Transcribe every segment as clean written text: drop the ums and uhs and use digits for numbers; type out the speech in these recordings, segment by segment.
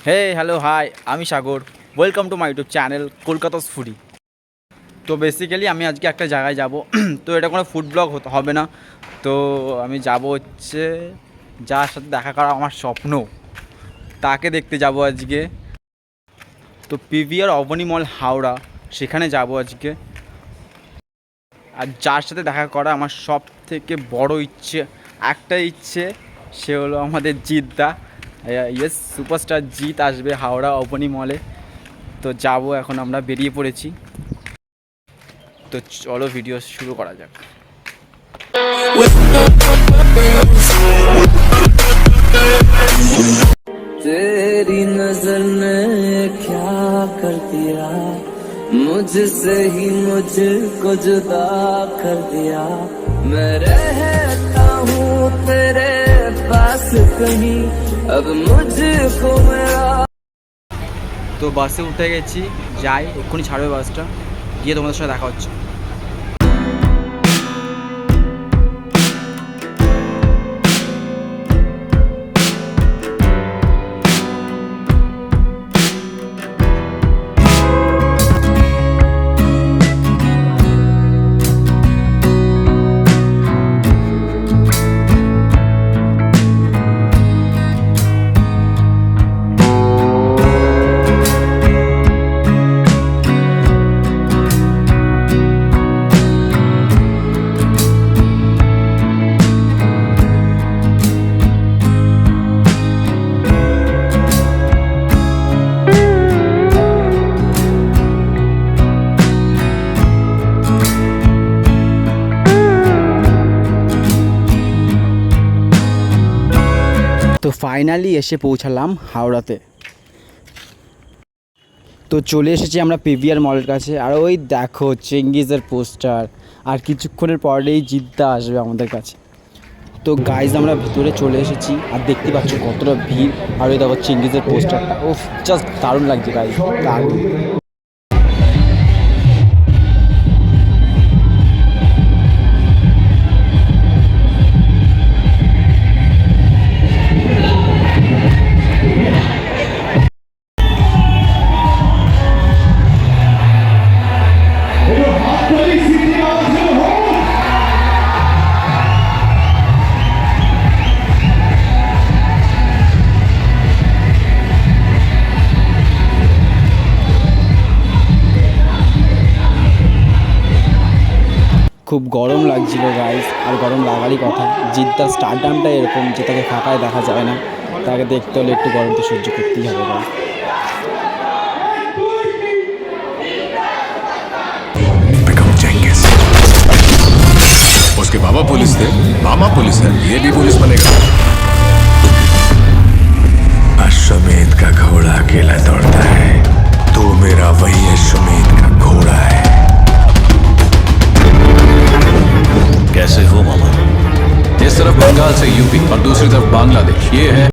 হে hello hi, আমি Sagar. Welcome to my YouTube channel Kolkata's foodie. তো basically আমি আজকে একটা জায়গায় যাব। তো এটা কোনো ফুড ব্লগ হবে না। তো আমি যাব হচ্ছে যার সাথে দেখা করা আমার স্বপ্ন, তাকে দেখতে যাব আজকে। তো পিভিআর অবনী মল হাওড়া, সেখানে যাব আজকে। আর যার সাথে দেখা করা আমার সব থেকে বড় ইচ্ছে, একটা ইচ্ছে, সে হলো আমাদের জিৎদা। ইয়েস, সুপারস্টার জিৎ আসবে হাওড়া অবনী মলে। তো যাব, এখন আমরা বেরিয়ে পড়েছি। তো চলো ভিডিও শুরু করা যাক। तेरी नजर ने क्या कर दिया मुझसे ही मुझको जुदा कर दिया मैं रहता हूँ तेरे पास कहीं अब मुझको मेरा। তো বাসে উঠে গেছি, যাই, এক্ষুনি ছাড়বে বাসটা, গিয়ে তোমাদের সাথে দেখা হচ্ছে। তো ফাইনালি এসে পৌঁছালাম হাওড়াতে। তো চলে এসেছি আমরা পিভিআর মলের কাছে। আর ওই দেখো চেঙ্গিজের পোস্টার, আর কিছুক্ষণের পরেই জিদ্দা আসবে আমাদের কাছে। তো গাইজ আমরা ভিতরে চলে এসেছি, আর দেখতে পাচ্ছ কতটা ভিড়। আর ওই দেখো চেঙ্গিজের পোস্টারটা, ও জাস্ট দারুণ লাগছে গাইজ, দারুণ। খুব গরম লাগছিল গাইজ, আর গরম লাগারই কথা। জিদ্দার স্টারডামটা এরকম যে তাকে ফাঁকায় দেখা যায় না, তাকে দেখতে হলে একটু গরম তো সহ্য করতেই হবে গাইজ। उसके बाबा पुलिस थे, मामा पुलिस है, ये भी पुलिस बनेगा। अश्वमेध का घोड़ा अकेला दौड़ता है, तो मेरा वही अश्वमेध का घोड़ा है। कैसे हो मामा? इस तरफ बंगाल से यूपी और दूसरी तरफ बांग्लादेश, ये है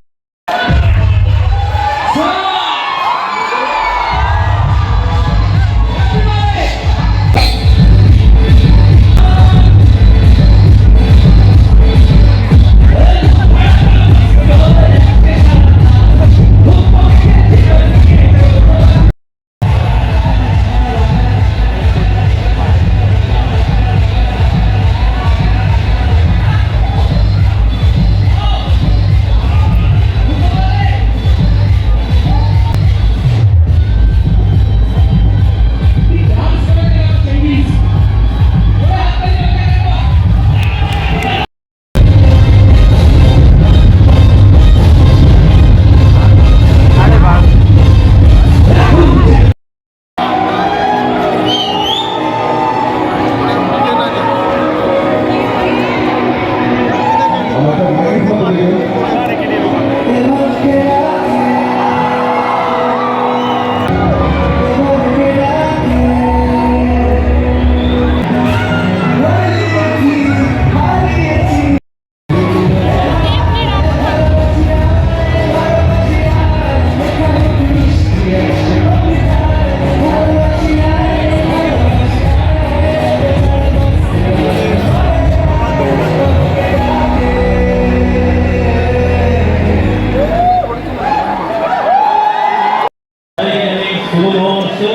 also.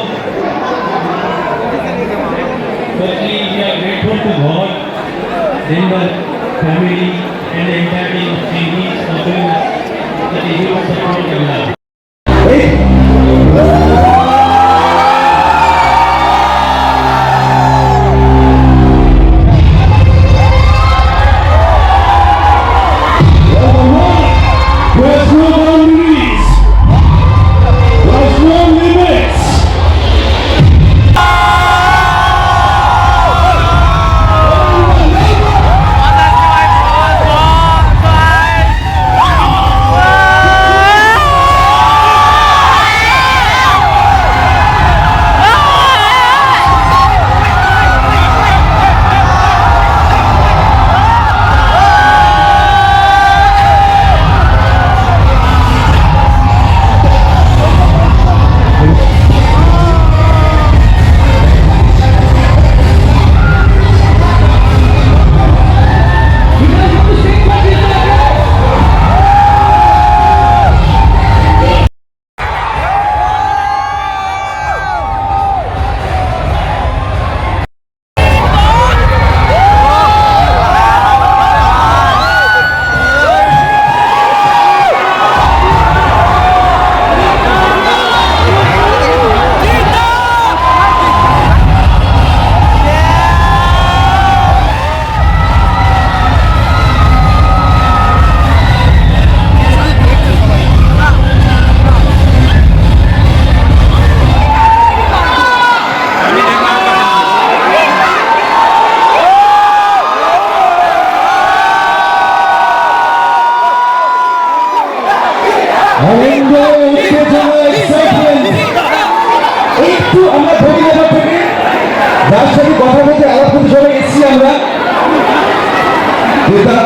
Firstly, we are grateful to God, then the family, and the entire team of Chinese for doing the huge support and love. There's no boundaries. There's no limits. একটু আমরা ধরি ব্যাপার থেকে যার সাথে কথা বলতে আলাপ করতে সবাই এসেছি আমরা যেটা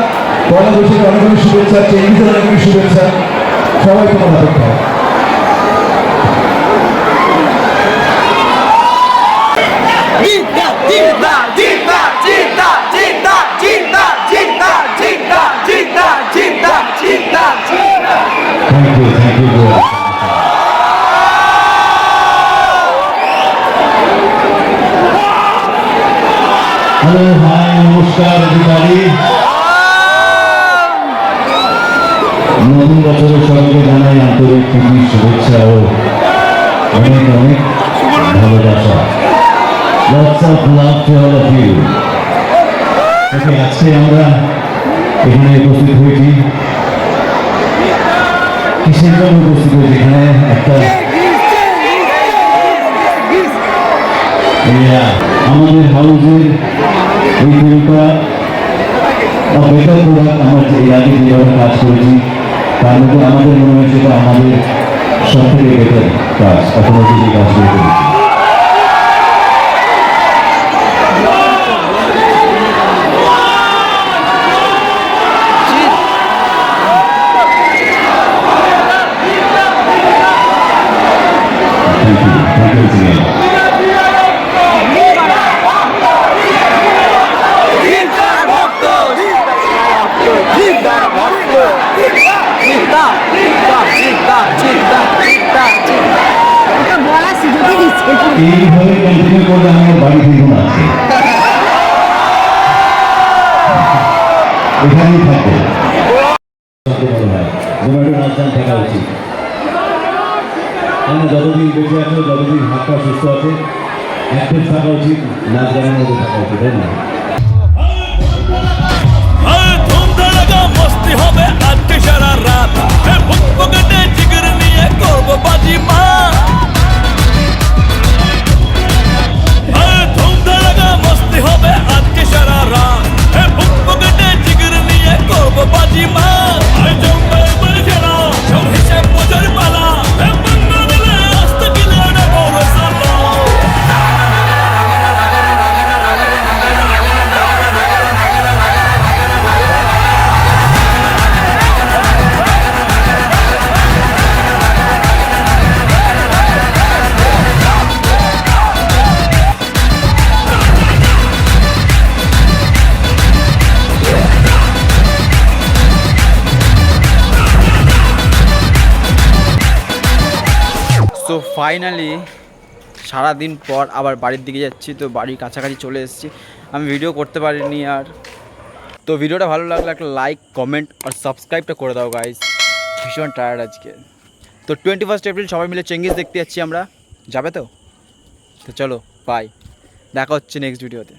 পয়লা বৈশাখে অনেক অনেক শুভেচ্ছা, চেঙ্গিজের অনেক অনেক শুভেচ্ছা, সবাই তোমার অপেক্ষা। Thank you. হ্যালো, হাই, নমস্কার অধিকারী। নতুন বছরের সবাইকে জানাই আন্তরিক প্রীতি, শুভেচ্ছা ও অনেক অনেক ভালোবাসা। Lots of love to all of you. আজকে আমরা এখানে উপস্থিত হয়েছি, কিসের জন্য উপস্থিত হয়েছি? এখানে একটা আমাদের হাউসের এই ফিল্মটা বেটার প্রোডাক্ট আমরা এই আগে যেভাবে কাজ করেছি তার মধ্যে আমাদের মনে হয়েছে এটা আমাদের সব থেকে বেটার কাজ এখনো যে কাজ শুরু করেছি। এইভাবে কন্টিনিউ করলে আমার বাড়ি ফিরবো না, এখানেই থাকবো। নাচগান থাকা উচিত, যতদিন বেঁচে আছে, যতদিন হাত পা সুস্থ আছে, অ্যাক্টিভ থাকা উচিত, নাচ গানের মধ্যে থাকা উচিত, তাই না? মস্তি হবে আজকে সারা রাত, পকেটে জিগর নিয়ে করবো বাজি মা। মস্তি হবে আজকে সারা রাত, পকেটে জিগর নিয়ে করবো বাজি মা। হিসাব বোঝার পালা, দিলে আসতে গেলে বড় সালা। So finally সারাদিন পর আবার বাড়ির দিকে যাচ্ছি, তো বাড়ির কাছাকাছি চলে এসেছি। আমি ভিডিও করতে পারিনি আর। তো ভিডিওটা ভালো লাগলে একটা লাইক, কমেন্ট আর সাবস্ক্রাইবটা করে দাও গাইস। ভীষণ টায়ার্ড আজকে। তো 21 এপ্রিল সবাই মিলে চেঙ্গিস দেখতে যাচ্ছি আমরা, যাবে তো? তো চলো বাই, দেখা হচ্ছে নেক্সট ভিডিওতে।